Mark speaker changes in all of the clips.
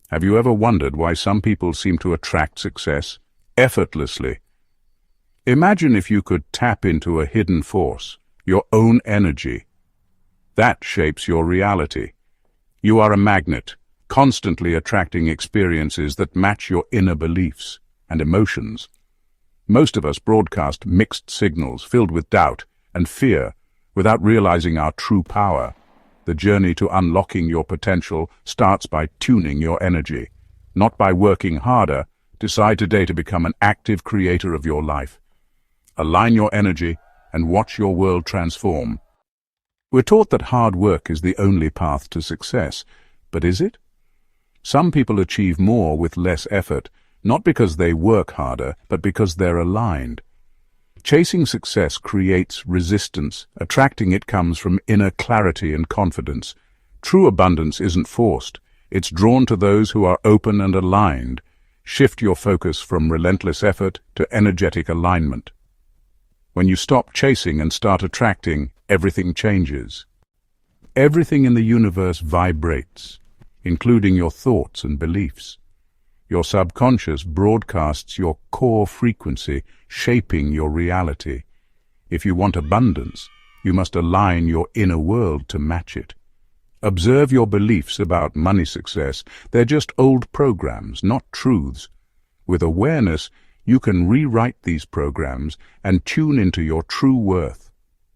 Speaker 1: Have you ever wondered why some people seem to attract success effortlessly? Imagine if you could tap into a hidden force, your own energy. That shapes your reality. You are a magnet, constantly attracting experiences that match your inner beliefs and emotions. Most of us broadcast mixed signals filled with doubt and fear without realizing our true power. The journey to unlocking your potential starts by tuning your energy, not by working harder. Decide today to become an active creator of your life. Align your energy and watch your world transform. We're taught that hard work is the only path to success, but is it? Some people achieve more with less effort, not because they work harder, but because they're aligned. Chasing success creates resistance. Attracting it comes from inner clarity and confidence. True abundance isn't forced. It's drawn to those who are open and aligned. Shift your focus from relentless effort to energetic alignment. When you stop chasing and start attracting, everything changes. Everything in the universe vibrates, including your thoughts and beliefs. Your subconscious broadcasts your core frequency, shaping your reality. If you want abundance, you must align your inner world to match it. Observe your beliefs about money success. They're just old programs, not truths. With awareness, you can rewrite these programs and tune into your true worth.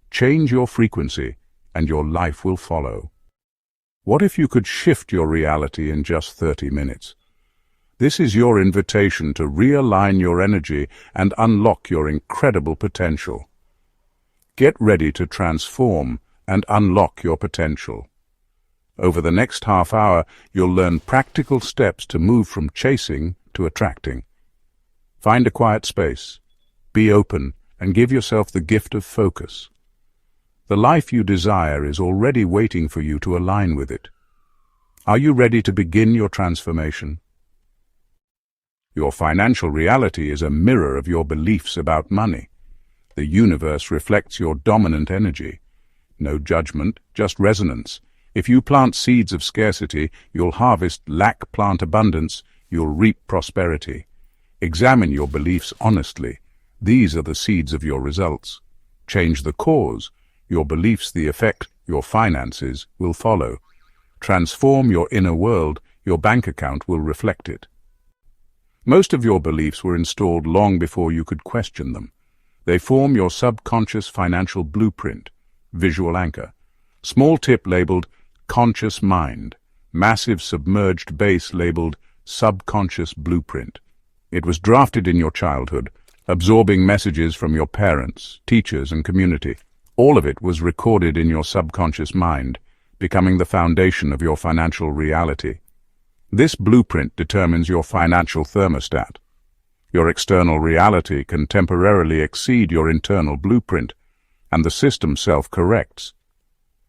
Speaker 1: Change your frequency, and your life will follow. What if you could shift your reality in just 30 minutes? This is your invitation to realign your energy and unlock your incredible potential. Get ready to transform and unlock your potential. Over the next half hour, you'll learn practical steps to move from chasing to attracting. Find a quiet space, be open, and give yourself the gift of focus. The life you desire is already waiting for you to align with it. Are you ready to begin your transformation? Your financial reality is a mirror of your beliefs about money. The universe reflects your dominant energy. No judgment, just resonance. If you plant seeds of scarcity, you'll harvest lack. Plant abundance, you'll reap prosperity. Examine your beliefs honestly. These are the seeds of your results. Change the cause. Your beliefs, the effect, your finances will follow. Transform your inner world. Your bank account will reflect it. Most of your beliefs were installed long before you could question them. They form your subconscious financial blueprint, visual anchor. Small tip labeled conscious mind, massive submerged base labeled subconscious blueprint. It was drafted in your childhood, absorbing messages from your parents, teachers, and community. All of it was recorded in your subconscious mind, becoming the foundation of your financial reality. This blueprint determines your financial thermostat. Your external reality can temporarily exceed your internal blueprint, and the system self-corrects.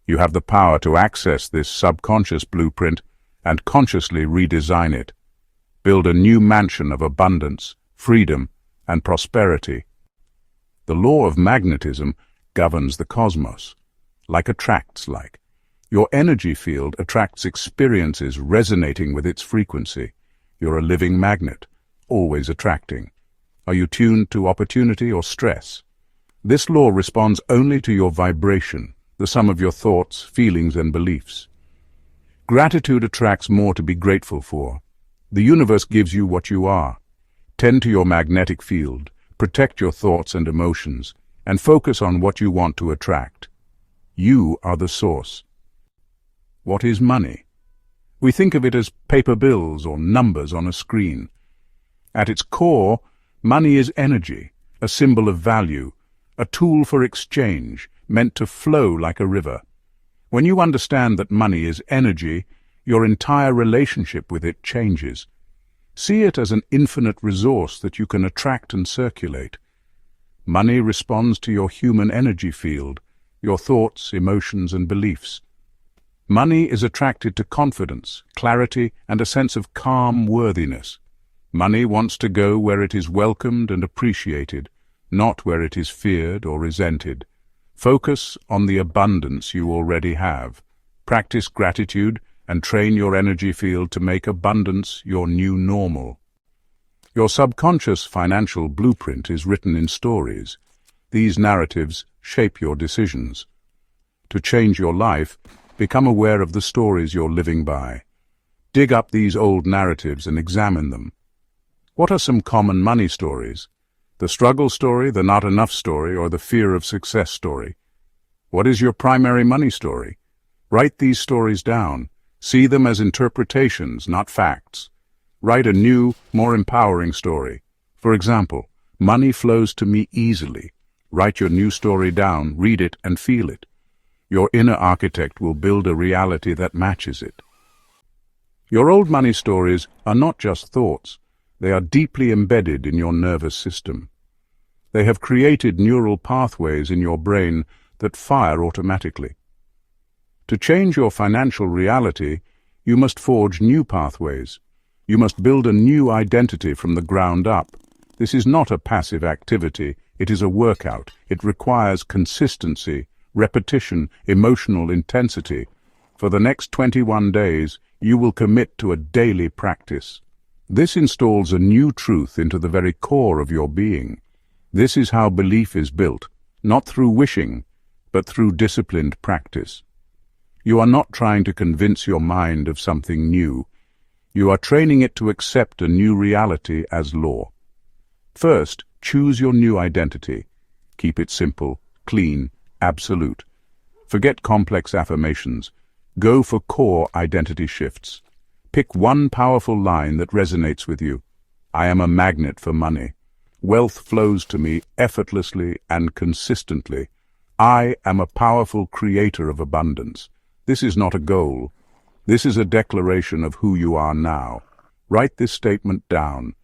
Speaker 1: You have the power to access this subconscious blueprint and consciously redesign it. Build a new mansion of abundance, freedom, and prosperity. The law of magnetism governs the cosmos. Like attracts like. Your energy field attracts experiences resonating with its frequency. You're a living magnet, always attracting. Are you tuned to opportunity or stress? This law responds only to your vibration, the sum of your thoughts, feelings, and beliefs. Gratitude attracts more to be grateful for. The universe gives you what you are. Tend to your magnetic field, protect your thoughts and emotions, and focus on what you want to attract. You are the source. What is money? We think of it as paper bills or numbers on a screen. At its core, money is energy, a symbol of value, a tool for exchange, meant to flow like a river. When you understand that money is energy, your entire relationship with it changes. See it as an infinite resource that you can attract and circulate. Money responds to your human energy field, your thoughts, emotions, and beliefs. Money is attracted to confidence, clarity, and a sense of calm worthiness. Money wants to go where it is welcomed and appreciated, not where it is feared or resented. Focus on the abundance you already have. Practice gratitude and train your energy field to make abundance your new normal. Your subconscious financial blueprint is written in stories. These narratives shape your decisions. To change your life, become aware of the stories you're living by. Dig up these old narratives and examine them. What are some common money stories? The struggle story, the not enough story, or the fear of success story? What is your primary money story? Write these stories down. See them as interpretations, not facts. Write a new, more empowering story. For example, money flows to me easily. Write your new story down, read it, and feel it. Your inner architect will build a reality that matches it. Your old money stories are not just thoughts. They are deeply embedded in your nervous system. They have created neural pathways in your brain that fire automatically. To change your financial reality, you must forge new pathways. You must build a new identity from the ground up. This is not a passive activity. It is a workout. It requires consistency, repetition, emotional intensity. For the next 21 days, you will commit to a daily practice. This installs a new truth into the very core of your being. This is how belief is built, not through wishing, but through disciplined practice. You are not trying to convince your mind of something new. You are training it to accept a new reality as law. First, choose your new identity. Keep it simple, clean, absolute. Forget complex affirmations. Go for core identity shifts. Pick one powerful line that resonates with you. I am a magnet for money. Wealth flows to me effortlessly and consistently. I am a powerful creator of abundance. This is not a goal. This is a declaration of who you are now. Write this statement down.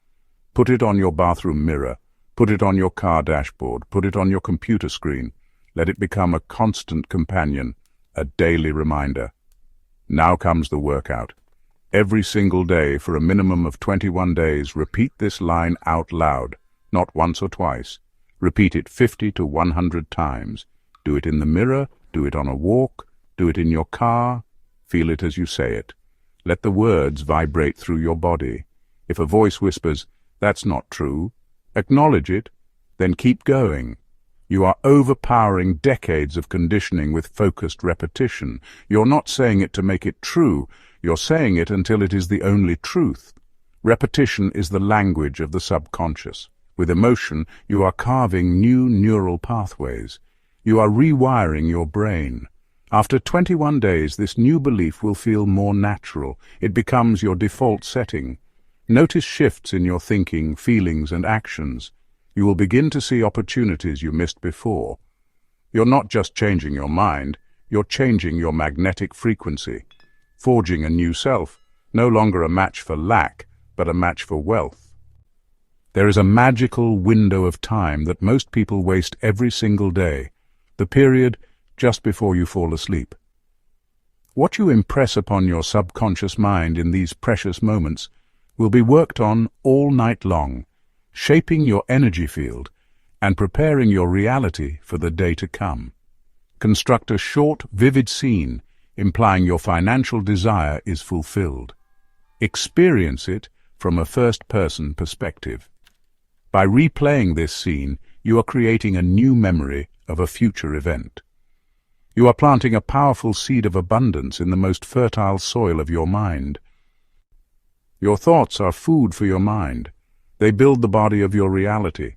Speaker 1: Put it on your bathroom mirror. Put it on your car dashboard. Put it on your computer screen. Let it become a constant companion, a daily reminder. Now comes the workout. Every single day for a minimum of 21 days, repeat this line out loud, not once or twice. Repeat it 50 to 100 times. Do it in the mirror, do it on a walk, do it in your car. Feel it as you say it. Let the words vibrate through your body. If a voice whispers, "That's not true," acknowledge it, then keep going. You are overpowering decades of conditioning with focused repetition. You're not saying it to make it true. You're saying it until it is the only truth. Repetition is the language of the subconscious. With emotion, you are carving new neural pathways. You are rewiring your brain. After 21 days, this new belief will feel more natural. It becomes your default setting. Notice shifts in your thinking, feelings, and actions. You will begin to see opportunities you missed before. You're not just changing your mind, you're changing your magnetic frequency, forging a new self, no longer a match for lack, but a match for wealth. There is a magical window of time that most people waste every single day, the period just before you fall asleep. What you impress upon your subconscious mind in these precious moments will be worked on all night long, shaping your energy field and preparing your reality for the day to come. Construct a short, vivid scene implying your financial desire is fulfilled. Experience it from a first-person perspective. By replaying this scene, you are creating a new memory of a future event. You are planting a powerful seed of abundance in the most fertile soil of your mind. Your thoughts are food for your mind. They build the body of your reality.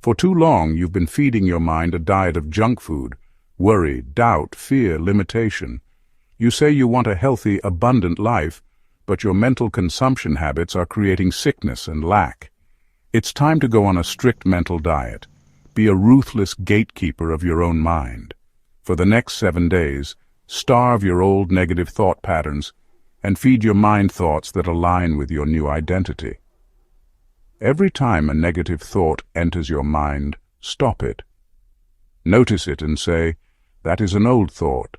Speaker 1: For too long, you've been feeding your mind a diet of junk food, worry, doubt, fear, limitation. You say you want a healthy, abundant life, but your mental consumption habits are creating sickness and lack. It's time to go on a strict mental diet. Be a ruthless gatekeeper of your own mind. For the next 7 days, starve your old negative thought patterns and feed your mind thoughts that align with your new identity. Every time a negative thought enters your mind, stop it. Notice it and say, "That is an old thought.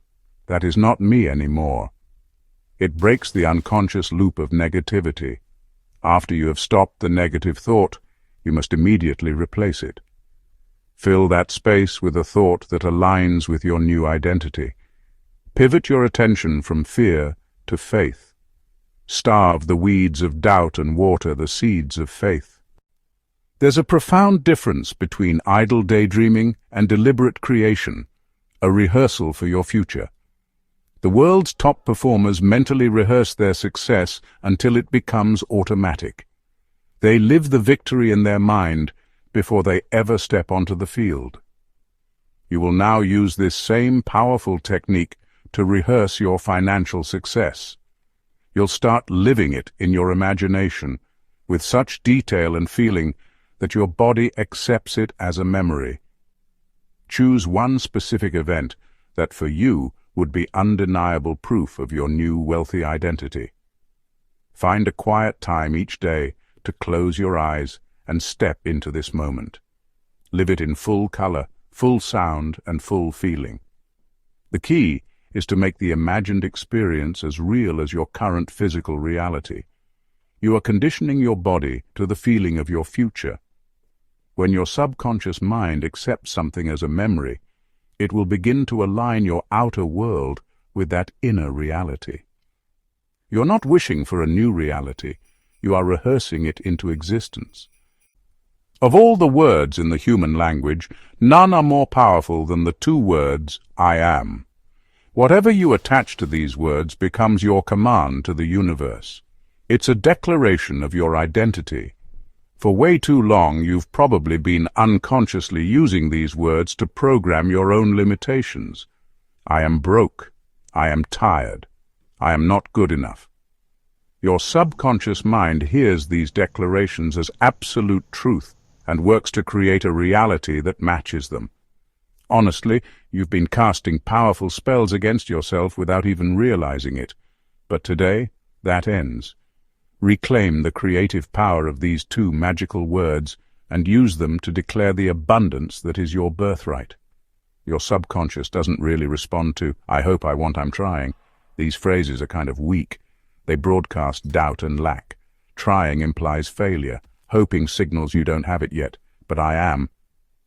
Speaker 1: That is not me anymore." It breaks the unconscious loop of negativity. After you have stopped the negative thought, you must immediately replace it. Fill that space with a thought that aligns with your new identity. Pivot your attention from fear to faith. Starve the weeds of doubt and water the seeds of faith. There's a profound difference between idle daydreaming and deliberate creation, a rehearsal for your future. The world's top performers mentally rehearse their success until it becomes automatic. They live the victory in their mind before they ever step onto the field. You will now use this same powerful technique to rehearse your financial success. You'll start living it in your imagination with such detail and feeling that your body accepts it as a memory. Choose one specific event that for you would be undeniable proof of your new wealthy identity. Find a quiet time each day to close your eyes and step into this moment. Live it in full color, full sound, and full feeling. The key is to make the imagined experience as real as your current physical reality. You are conditioning your body to the feeling of your future. When your subconscious mind accepts something as a memory, it will begin to align your outer world with that inner reality. You're not wishing for a new reality, you are rehearsing it into existence. Of all the words in the human language, none are more powerful than the two words, I am. Whatever you attach to these words becomes your command to the universe. It's a declaration of your identity. For way too long, you've probably been unconsciously using these words to program your own limitations. I am broke. I am tired. I am not good enough. Your subconscious mind hears these declarations as absolute truth and works to create a reality that matches them. Honestly, you've been casting powerful spells against yourself without even realizing it. But today, that ends. Reclaim the creative power of these two magical words and use them to declare the abundance that is your birthright. Your subconscious doesn't really respond to, I hope, I want, I'm trying. These phrases are kind of weak. They broadcast doubt and lack. Trying implies failure. Hoping signals you don't have it yet. But I am.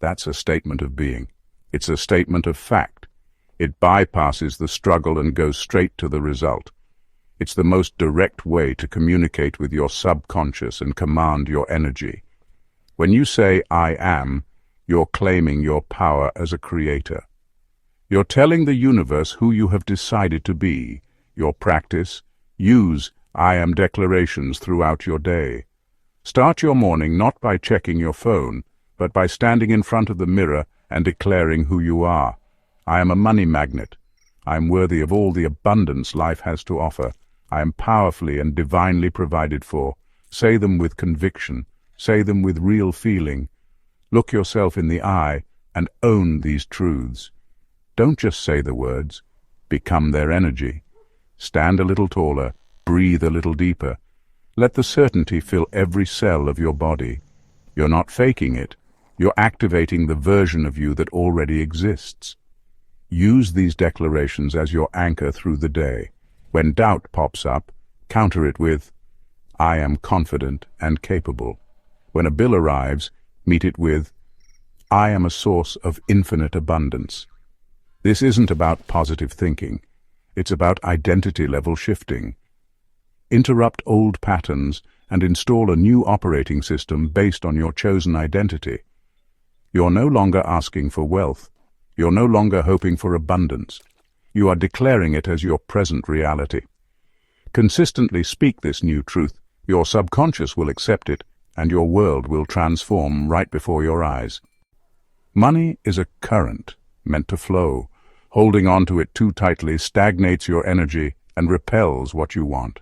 Speaker 1: That's a statement of being. It's a statement of fact. It bypasses the struggle and goes straight to the result. It's the most direct way to communicate with your subconscious and command your energy. When you say, I am, you're claiming your power as a creator. You're telling the universe who you have decided to be. Your practice, use I am declarations throughout your day. Start your morning not by checking your phone, but by standing in front of the mirror and declaring who you are. I am a money magnet. I am worthy of all the abundance life has to offer. I am powerfully and divinely provided for. Say them with conviction. Say them with real feeling. Look yourself in the eye and own these truths. Don't just say the words. Become their energy. Stand a little taller. Breathe a little deeper. Let the certainty fill every cell of your body. You're not faking it. You're activating the version of you that already exists. Use these declarations as your anchor through the day. When doubt pops up, counter it with, I am confident and capable. When a bill arrives, meet it with, I am a source of infinite abundance. This isn't about positive thinking. It's about identity level shifting. Interrupt old patterns and install a new operating system based on your chosen identity. You're no longer asking for wealth. You're no longer hoping for abundance. You are declaring it as your present reality. Consistently speak this new truth. Your subconscious will accept it, and your world will transform right before your eyes. Money is a current meant to flow. Holding on to it too tightly stagnates your energy and repels what you want.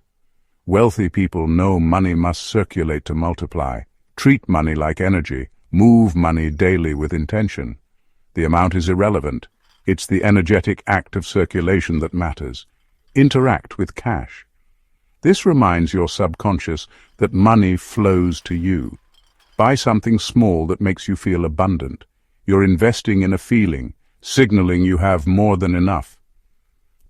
Speaker 1: Wealthy people know money must circulate to multiply. Treat money like energy. Move money daily with intention. The amount is irrelevant. It's the energetic act of circulation that matters. Interact with cash. This reminds your subconscious that money flows to you. Buy something small that makes you feel abundant. You're investing in a feeling, signaling you have more than enough.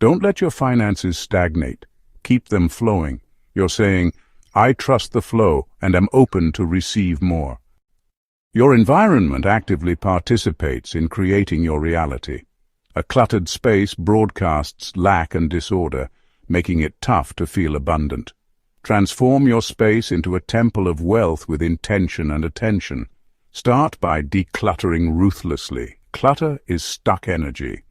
Speaker 1: Don't let your finances stagnate. Keep them flowing. You're saying, I trust the flow and am open to receive more. Your environment actively participates in creating your reality. A cluttered space broadcasts lack and disorder, making it tough to feel abundant. Transform your space into a temple of wealth with intention and attention. Start by decluttering ruthlessly. Clutter is stuck energy.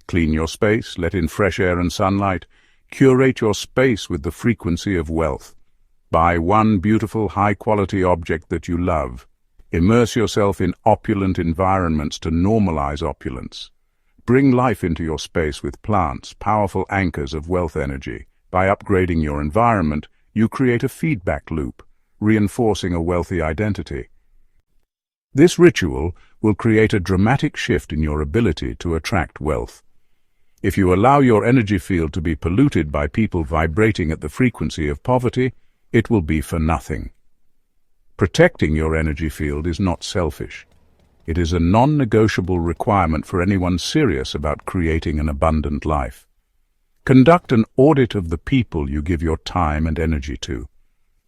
Speaker 1: Clean your space, let in fresh air and sunlight. Curate your space with the frequency of wealth. Buy one beautiful, high-quality object that you love. Immerse yourself in opulent environments to normalize opulence. Bring life into your space with plants, powerful anchors of wealth energy. By upgrading your environment, you create a feedback loop, reinforcing a wealthy identity. This ritual will create a dramatic shift in your ability to attract wealth. If you allow your energy field to be polluted by people vibrating at the frequency of poverty, it will be for nothing. Protecting your energy field is not selfish. It is a non-negotiable requirement for anyone serious about creating an abundant life. Conduct an audit of the people you give your time and energy to.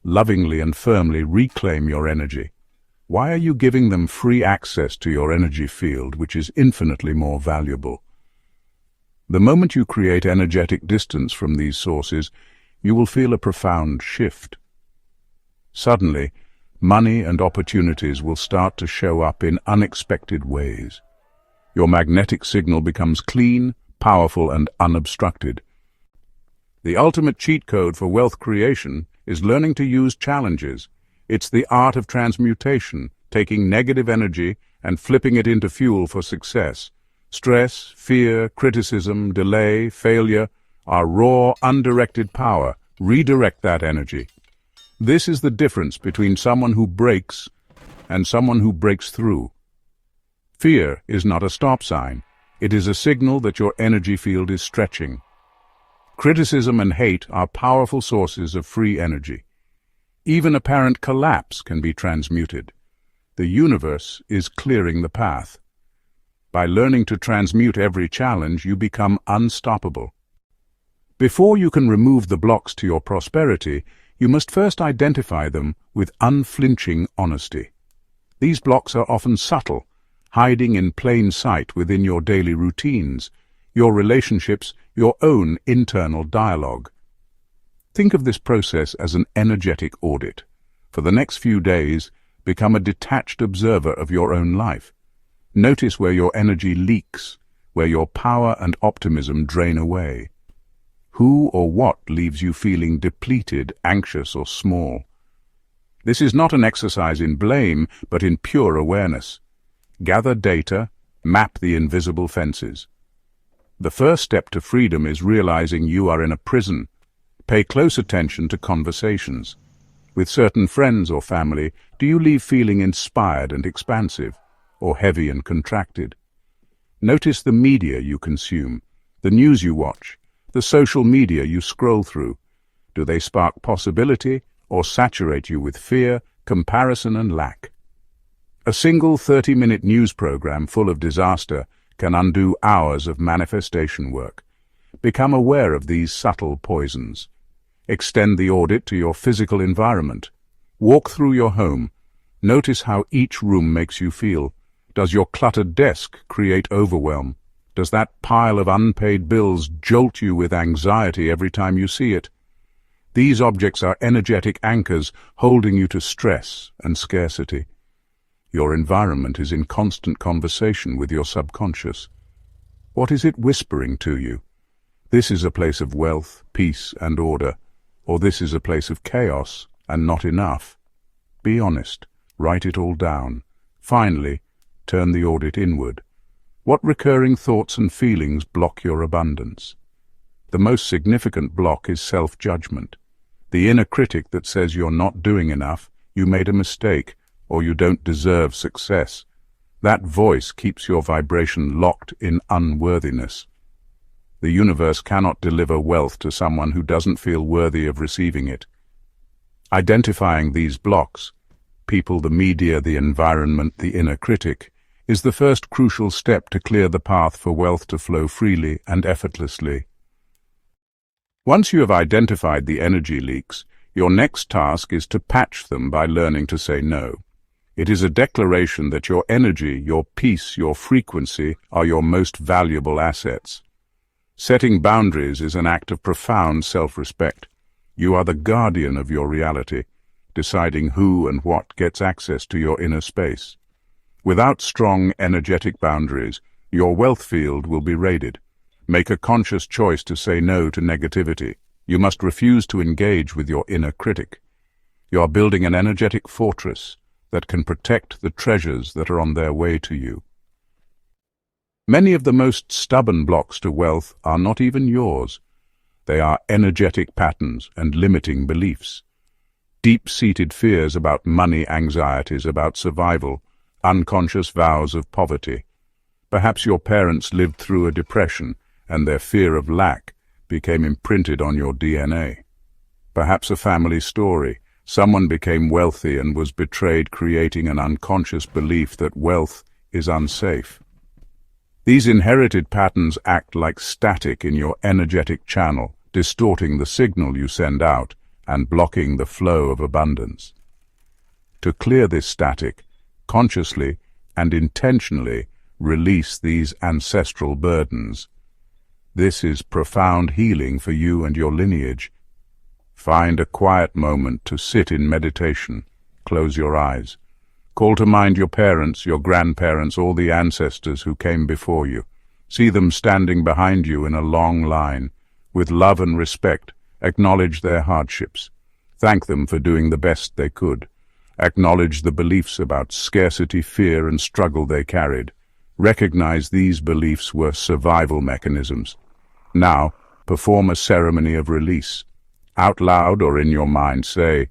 Speaker 1: Lovingly and firmly reclaim your energy. Why are you giving them free access to your energy field, which is infinitely more valuable? The moment you create energetic distance from these sources, you will feel a profound shift. Suddenly, money and opportunities will start to show up in unexpected ways. Your magnetic signal becomes clean, powerful, and unobstructed. The ultimate cheat code for wealth creation is learning to use challenges. It's the art of transmutation, taking negative energy and flipping it into fuel for success. Stress, fear, criticism, delay, failure are raw, undirected power. Redirect that energy. This is the difference between someone who breaks and someone who breaks through. Fear is not a stop sign. It is a signal that your energy field is stretching. Criticism and hate are powerful sources of free energy. Even apparent collapse can be transmuted. The universe is clearing the path. By learning to transmute every challenge, you become unstoppable. Before you can remove the blocks to your prosperity, you must first identify them with unflinching honesty. These blocks are often subtle, hiding in plain sight within your daily routines, your relationships, your own internal dialogue. Think of this process as an energetic audit. For the next few days, become a detached observer of your own life. Notice where your energy leaks, where your power and optimism drain away. Who or what leaves you feeling depleted, anxious, or small? This is not an exercise in blame, but in pure awareness. Gather data, map the invisible fences. The first step to freedom is realizing you are in a prison. Pay close attention to conversations. With certain friends or family, do you leave feeling inspired and expansive, or heavy and contracted? Notice the media you consume, the news you watch, the social media you scroll through. Do they spark possibility or saturate you with fear, comparison, and lack? A single 30-minute news program full of disaster can undo hours of manifestation work. Become aware of these subtle poisons. Extend the audit to your physical environment. Walk through your home. Notice how each room makes you feel. Does your cluttered desk create overwhelm? Does that pile of unpaid bills jolt you with anxiety every time you see it? These objects are energetic anchors holding you to stress and scarcity. Your environment is in constant conversation with your subconscious. What is it whispering to you? This is a place of wealth, peace, and order, or this is a place of chaos and not enough. Be honest. Write it all down. Finally, turn the audit inward. What recurring thoughts and feelings block your abundance? The most significant block is self-judgment. The inner critic that says you're not doing enough, you made a mistake, or you don't deserve success. That voice keeps your vibration locked in unworthiness. The universe cannot deliver wealth to someone who doesn't feel worthy of receiving it. Identifying these blocks, people, the media, the environment, the inner critic, is the first crucial step to clear the path for wealth to flow freely and effortlessly. Once you have identified the energy leaks, your next task is to patch them by learning to say no. It is a declaration that your energy, your peace, your frequency are your most valuable assets. Setting boundaries is an act of profound self-respect. You are the guardian of your reality, deciding who and what gets access to your inner space. Without strong, energetic boundaries, your wealth field will be raided. Make a conscious choice to say no to negativity. You must refuse to engage with your inner critic. You are building an energetic fortress that can protect the treasures that are on their way to you. Many of the most stubborn blocks to wealth are not even yours. They are energetic patterns and limiting beliefs. Deep-seated fears about money, anxieties about survival, unconscious vows of poverty. Perhaps your parents lived through a depression and their fear of lack became imprinted on your DNA. Perhaps a family story. Someone became wealthy and was betrayed, creating an unconscious belief that wealth is unsafe. These inherited patterns act like static in your energetic channel, distorting the signal you send out and blocking the flow of abundance. To clear this static, consciously and intentionally release these ancestral burdens. This is profound healing for you and your lineage. Find a quiet moment to sit in meditation. Close your eyes. Call to mind your parents, your grandparents, all the ancestors who came before you. See them standing behind you in a long line. With love and respect, acknowledge their hardships. Thank them for doing the best they could. Acknowledge the beliefs about scarcity, fear, and struggle they carried. Recognize these beliefs were survival mechanisms. Now, perform a ceremony of release. Out loud or in your mind say,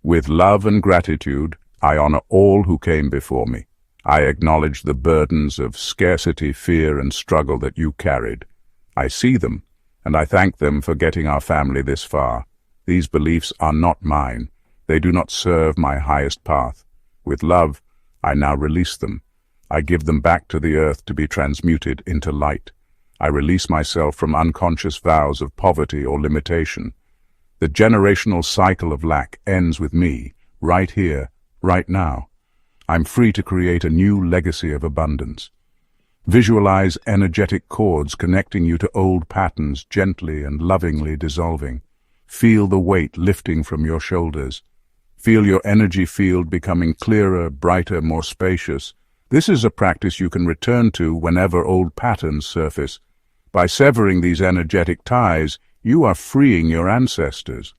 Speaker 1: "With love and gratitude, I honor all who came before me. I acknowledge the burdens of scarcity, fear, and struggle that you carried. I see them, and I thank them for getting our family this far. These beliefs are not mine. They do not serve my highest path. With love, I now release them. I give them back to the earth to be transmuted into light. I release myself from unconscious vows of poverty or limitation. The generational cycle of lack ends with me, right here, right now. I'm free to create a new legacy of abundance." Visualize energetic cords connecting you to old patterns, gently and lovingly dissolving. Feel the weight lifting from your shoulders. Feel your energy field becoming clearer, brighter, more spacious. This is a practice you can return to whenever old patterns surface. By severing these energetic ties, you are freeing your ancestors.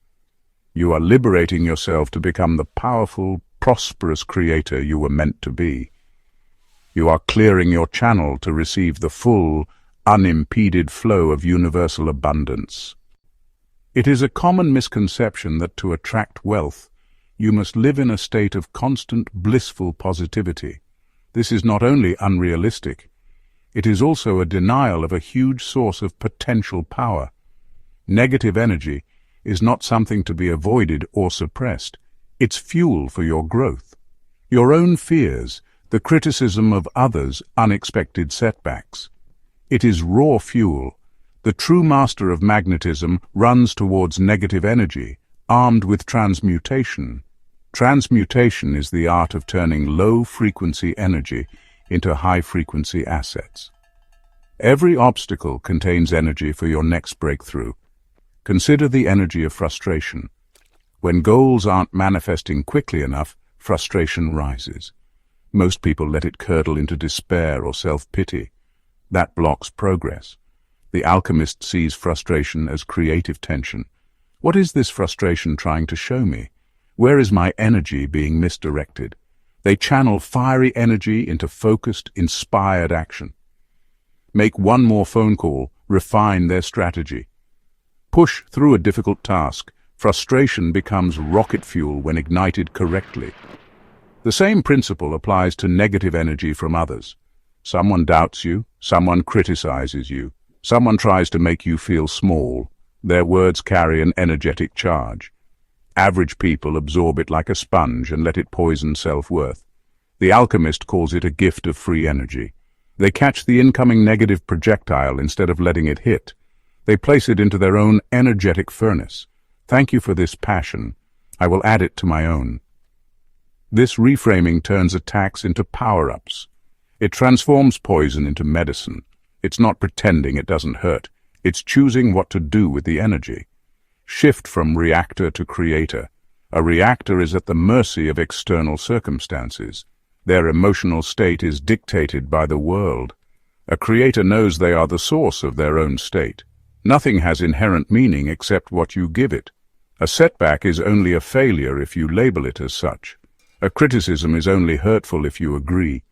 Speaker 1: You are liberating yourself to become the powerful, prosperous creator you were meant to be. You are clearing your channel to receive the full, unimpeded flow of universal abundance. It is a common misconception that to attract wealth, you must live in a state of constant, blissful positivity. This is not only unrealistic, it is also a denial of a huge source of potential power. Negative energy is not something to be avoided or suppressed. It's fuel for your growth. Your own fears, the criticism of others, unexpected setbacks. It is raw fuel. The true master of magnetism runs towards negative energy, armed with transmutation. Transmutation is the art of turning low-frequency energy into high-frequency assets. Every obstacle contains energy for your next breakthrough. Consider the energy of frustration. When goals aren't manifesting quickly enough, frustration rises. Most people let it curdle into despair or self-pity. That blocks progress. The alchemist sees frustration as creative tension. What is this frustration trying to show me? Where is my energy being misdirected? They channel fiery energy into focused, inspired action. Make one more phone call, refine their strategy. Push through a difficult task. Frustration becomes rocket fuel when ignited correctly. The same principle applies to negative energy from others. Someone doubts you, someone criticizes you, someone tries to make you feel small. Their words carry an energetic charge. Average people absorb it like a sponge and let it poison self-worth. The alchemist calls it a gift of free energy. They catch the incoming negative projectile instead of letting it hit. They place it into their own energetic furnace. Thank you for this passion. I will add it to my own. This reframing turns attacks into power-ups. It transforms poison into medicine. It's not pretending it doesn't hurt. It's choosing what to do with the energy. Shift from reactor to creator. A reactor is at the mercy of external circumstances. Their emotional state is dictated by the world. A creator knows they are the source of their own state. Nothing has inherent meaning except what you give it. A setback is only a failure if you label it as such. A criticism is only hurtful if you agree.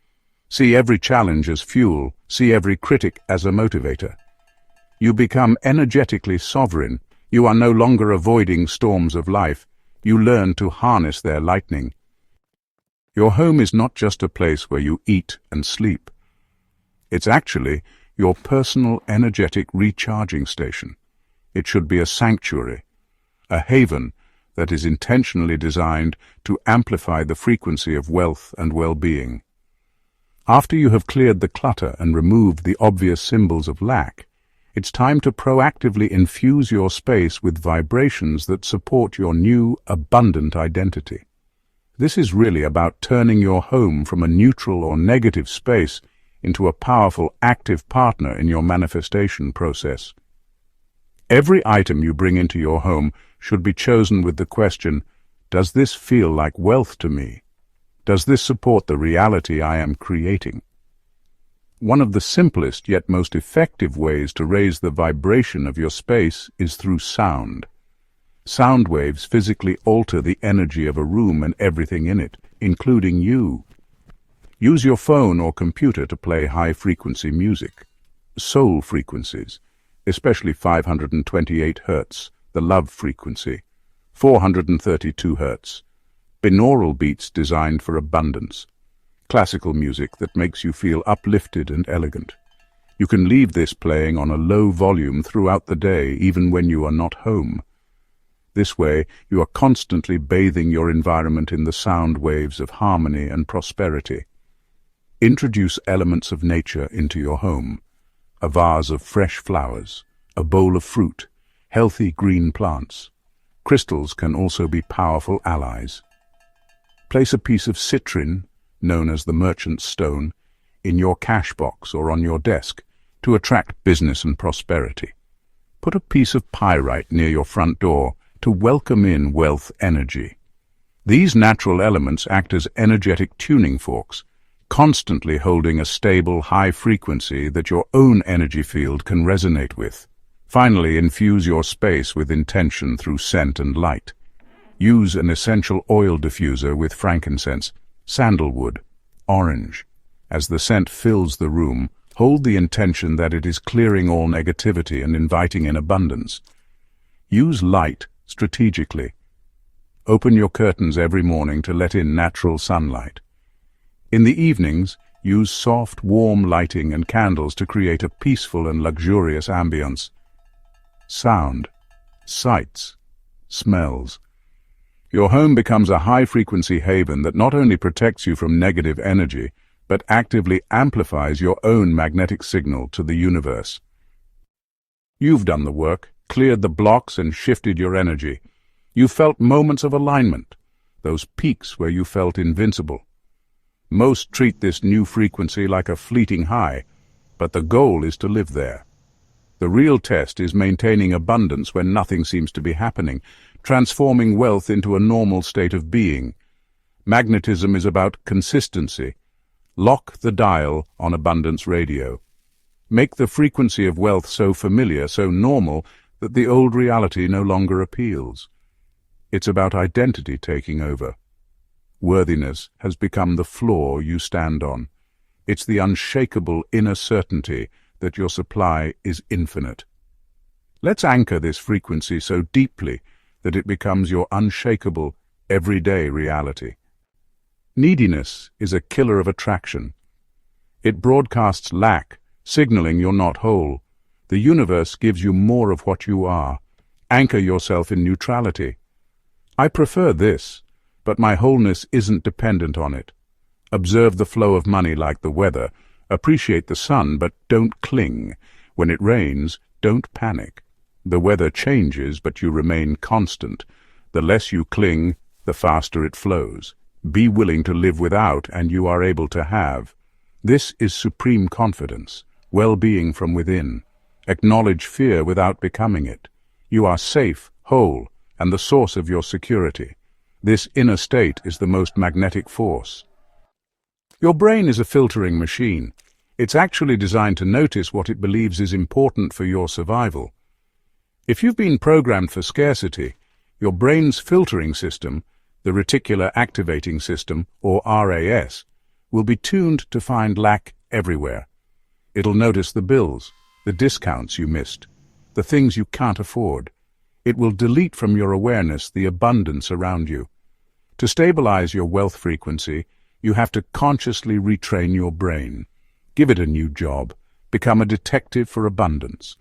Speaker 1: See every challenge as fuel. See every critic as a motivator. You become energetically sovereign. You are no longer avoiding storms of life. You learn to harness their lightning. Your home is not just a place where you eat and sleep. It's actually your personal energetic recharging station. It should be a sanctuary, a haven that is intentionally designed to amplify the frequency of wealth and well-being. After you have cleared the clutter and removed the obvious symbols of lack, it's time to proactively infuse your space with vibrations that support your new, abundant identity. This is really about turning your home from a neutral or negative space into a powerful, active partner in your manifestation process. Every item you bring into your home should be chosen with the question, does this feel like wealth to me? Does this support the reality I am creating? One of the simplest yet most effective ways to raise the vibration of your space is through sound. Sound waves physically alter the energy of a room and everything in it, including you. Use your phone or computer to play high-frequency music. Soul frequencies, especially 528 Hz, the love frequency, 432 Hz. Binaural beats designed for abundance. Classical music that makes you feel uplifted and elegant. You can leave this playing on a low volume throughout the day, even when you are not home. This way, you are constantly bathing your environment in the sound waves of harmony and prosperity. Introduce elements of nature into your home. A vase of fresh flowers, a bowl of fruit, healthy green plants. Crystals can also be powerful allies. Place a piece of citrine, known as the merchant's stone, in your cash box or on your desk to attract business and prosperity. Put a piece of pyrite near your front door to welcome in wealth energy. These natural elements act as energetic tuning forks, constantly holding a stable, high frequency that your own energy field can resonate with. Finally, infuse your space with intention through scent and light. Use an essential oil diffuser with frankincense, sandalwood, orange. As the scent fills the room, hold the intention that it is clearing all negativity and inviting in abundance. Use light strategically. Open your curtains every morning to let in natural sunlight. In the evenings, use soft, warm lighting and candles to create a peaceful and luxurious ambience. Sound, sights, smells. Your home becomes a high-frequency haven that not only protects you from negative energy, but actively amplifies your own magnetic signal to the universe. You've done the work, cleared the blocks and shifted your energy. You felt moments of alignment, those peaks where you felt invincible. Most treat this new frequency like a fleeting high, but the goal is to live there. The real test is maintaining abundance when nothing seems to be happening, transforming wealth into a normal state of being. Magnetism is about consistency. Lock the dial on Abundance Radio. Make the frequency of wealth so familiar, so normal, that the old reality no longer appeals. It's about identity taking over. Worthiness has become the floor you stand on. It's the unshakable inner certainty that your supply is infinite. Let's anchor this frequency so deeply that it becomes your unshakable, everyday reality. Neediness is a killer of attraction. It broadcasts lack, signaling you're not whole. The universe gives you more of what you are. Anchor yourself in neutrality. I prefer this, but my wholeness isn't dependent on it. Observe the flow of money like the weather. Appreciate the sun, but don't cling. When it rains, don't panic. The weather changes, but you remain constant. The less you cling, the faster it flows. Be willing to live without, and you are able to have. This is supreme confidence, well-being from within. Acknowledge fear without becoming it. You are safe, whole, and the source of your security. This inner state is the most magnetic force. Your brain is a filtering machine. It's actually designed to notice what it believes is important for your survival. If you've been programmed for scarcity, your brain's filtering system, the reticular activating system, or RAS, will be tuned to find lack everywhere. It'll notice the bills, the discounts you missed, the things you can't afford. It will delete from your awareness the abundance around you. To stabilize your wealth frequency, you have to consciously retrain your brain. Give it a new job. Become a detective for abundance.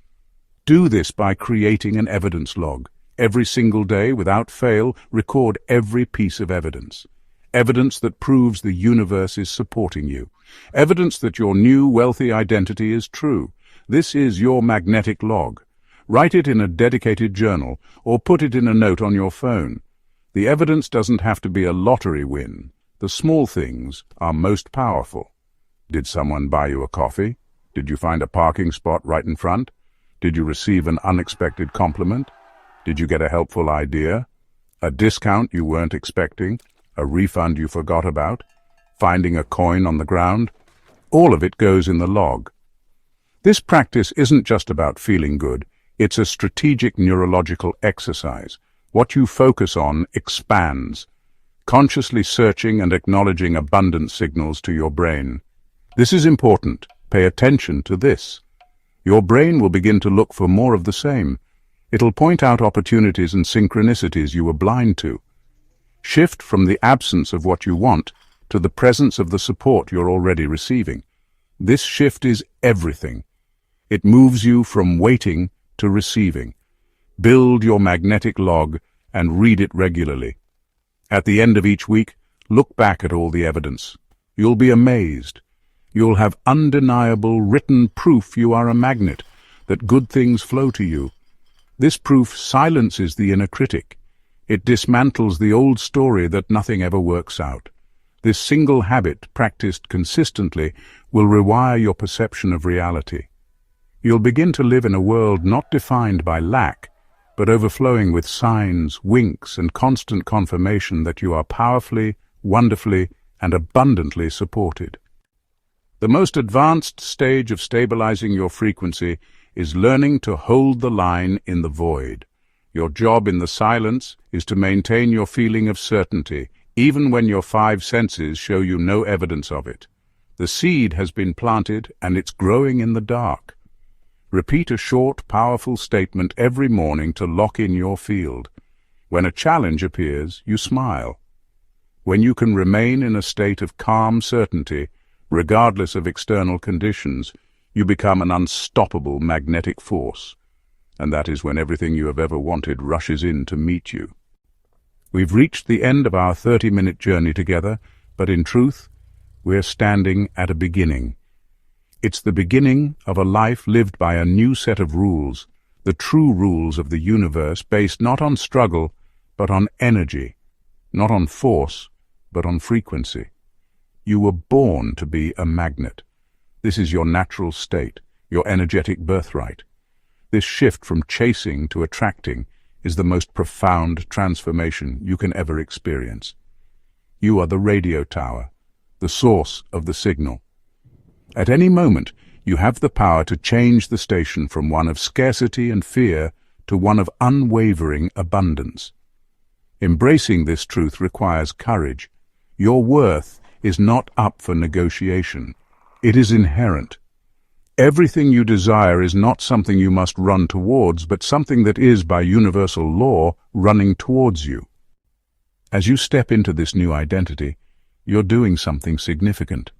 Speaker 1: Do this by creating an evidence log. Every single day, without fail, record every piece of evidence. Evidence that proves the universe is supporting you. Evidence that your new wealthy identity is true. This is your magnetic log. Write it in a dedicated journal or put it in a note on your phone. The evidence doesn't have to be a lottery win. The small things are most powerful. Did someone buy you a coffee? Did you find a parking spot right in front? Did you receive an unexpected compliment? Did you get a helpful idea? A discount you weren't expecting? A refund you forgot about? Finding a coin on the ground? All of it goes in the log. This practice isn't just about feeling good. It's a strategic neurological exercise. What you focus on expands, consciously searching and acknowledging abundance signals to your brain. This is important. Pay attention to this. Your brain will begin to look for more of the same. It'll point out opportunities and synchronicities you were blind to. Shift from the absence of what you want to the presence of the support you're already receiving. This shift is everything. It moves you from waiting to receiving. Build your magnetic log and read it regularly. At the end of each week, look back at all the evidence. You'll be amazed. You'll have undeniable written proof you are a magnet, that good things flow to you. This proof silences the inner critic. It dismantles the old story that nothing ever works out. This single habit, practiced consistently, will rewire your perception of reality. You'll begin to live in a world not defined by lack, but overflowing with signs, winks, and constant confirmation that you are powerfully, wonderfully, and abundantly supported. The most advanced stage of stabilizing your frequency is learning to hold the line in the void. Your job in the silence is to maintain your feeling of certainty, even when your five senses show you no evidence of it. The seed has been planted and it's growing in the dark. Repeat a short, powerful statement every morning to lock in your field. When a challenge appears, you smile. When you can remain in a state of calm certainty, regardless of external conditions, you become an unstoppable magnetic force. And that is when everything you have ever wanted rushes in to meet you. We've reached the end of our 30-minute journey together, but in truth, we're standing at a beginning. It's the beginning of a life lived by a new set of rules, the true rules of the universe, based not on struggle, but on energy, not on force, but on frequency. You were born to be a magnet. This is your natural state, your energetic birthright. This shift from chasing to attracting is the most profound transformation you can ever experience. You are the radio tower, the source of the signal. At any moment, you have the power to change the station from one of scarcity and fear to one of unwavering abundance. Embracing this truth requires courage. Your worth is not up for negotiation. It is inherent. Everything you desire is not something you must run towards, but something that is, by universal law, running towards you. As you step into this new identity, you're doing something significant.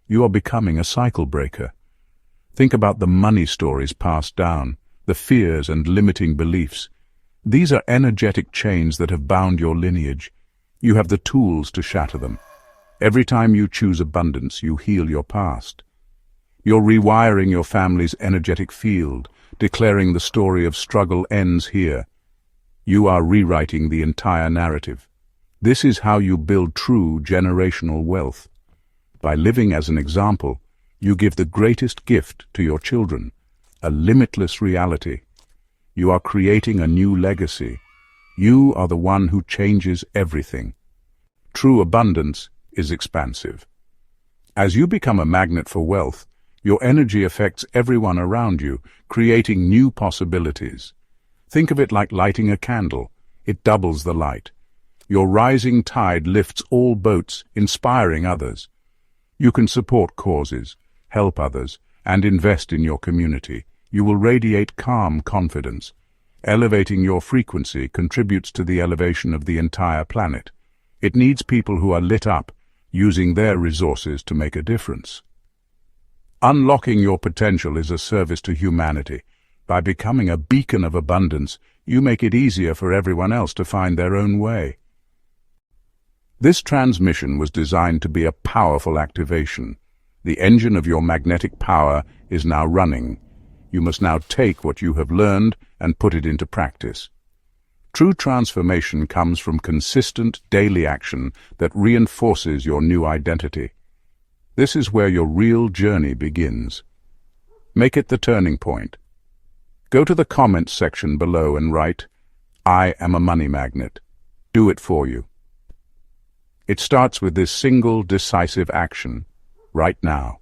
Speaker 1: You are becoming a cycle breaker. Think about the money stories passed down, the fears and limiting beliefs. These are energetic chains that have bound your lineage. You have the tools to shatter them. Every time you choose abundance, you heal your past. You're rewiring your family's energetic field, declaring the story of struggle ends here. You are rewriting the entire narrative. This is how you build true generational wealth. By living as an example, you give the greatest gift to your children, a limitless reality. You are creating a new legacy. You are the one who changes everything. True abundance is expansive. As you become a magnet for wealth, your energy affects everyone around you, creating new possibilities. Think of it like lighting a candle. It doubles the light. Your rising tide lifts all boats, inspiring others. You can support causes, help others, and invest in your community. You will radiate calm confidence. Elevating your frequency contributes to the elevation of the entire planet. It needs people who are lit up, using their resources to make a difference. Unlocking your potential is a service to humanity. By becoming a beacon of abundance, you make it easier for everyone else to find their own way. This transmission was designed to be a powerful activation. The engine of your magnetic power is now running. You must now take what you have learned and put it into practice. True transformation comes from consistent daily action that reinforces your new identity. This is where your real journey begins. Make it the turning point. Go to the comments section below and write, "I am a money magnet." Do it for you. It starts with this single decisive action, right now.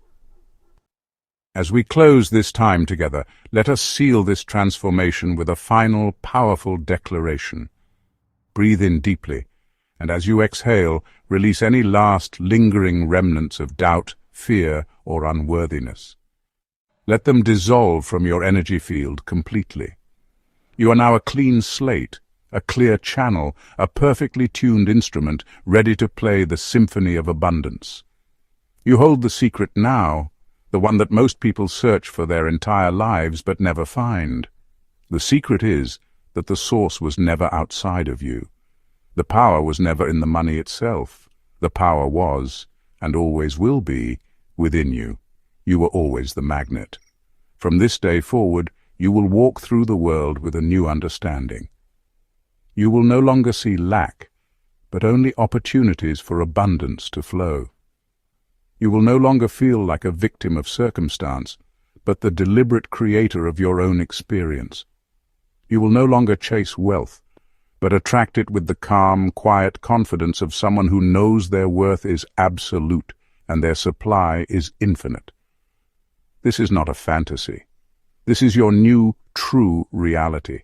Speaker 1: As we close this time together, let us seal this transformation with a final, powerful declaration. Breathe in deeply, and as you exhale, release any last lingering remnants of doubt, fear, or unworthiness. Let them dissolve from your energy field completely. You are now a clean slate, a clear channel, a perfectly tuned instrument ready to play the symphony of abundance. You hold the secret now, the one that most people search for their entire lives but never find. The secret is that the source was never outside of you. The power was never in the money itself. The power was, and always will be, within you. You were always the magnet. From this day forward, you will walk through the world with a new understanding. You will no longer see lack, but only opportunities for abundance to flow. You will no longer feel like a victim of circumstance, but the deliberate creator of your own experience. You will no longer chase wealth, but attract it with the calm, quiet confidence of someone who knows their worth is absolute and their supply is infinite. This is not a fantasy. This is your new, true reality.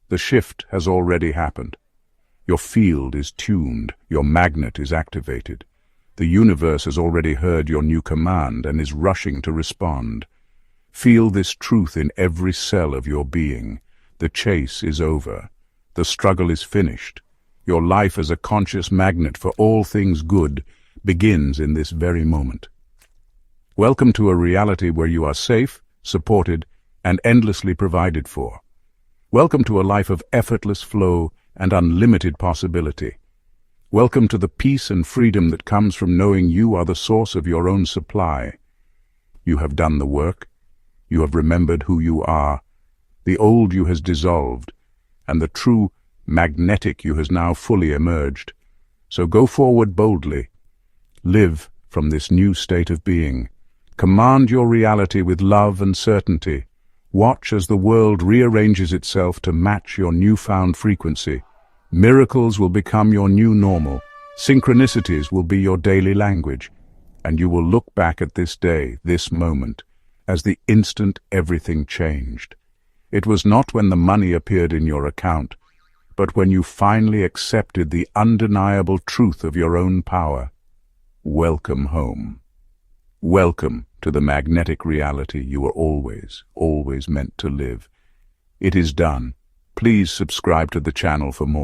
Speaker 1: The shift has already happened. Your field is tuned, your magnet is activated. The universe has already heard your new command and is rushing to respond. Feel this truth in every cell of your being. The chase is over. The struggle is finished. Your life as a conscious magnet for all things good begins in this very moment. Welcome to a reality where you are safe, supported, and endlessly provided for. Welcome to a life of effortless flow and unlimited possibility. Welcome to the peace and freedom that comes from knowing you are the source of your own supply. You have done the work. You have remembered who you are. The old you has dissolved, and the true magnetic you has now fully emerged. So go forward boldly. Live from this new state of being. Command your reality with love and certainty. Watch as the world rearranges itself to match your newfound frequency. Miracles will become your new normal. Synchronicities will be your daily language. And you will look back at this day, this moment, as the instant everything changed. It was not when the money appeared in your account, but when you finally accepted the undeniable truth of your own power. Welcome home. Welcome to the magnetic reality you were always meant to live. It is done. Please subscribe to the channel for more.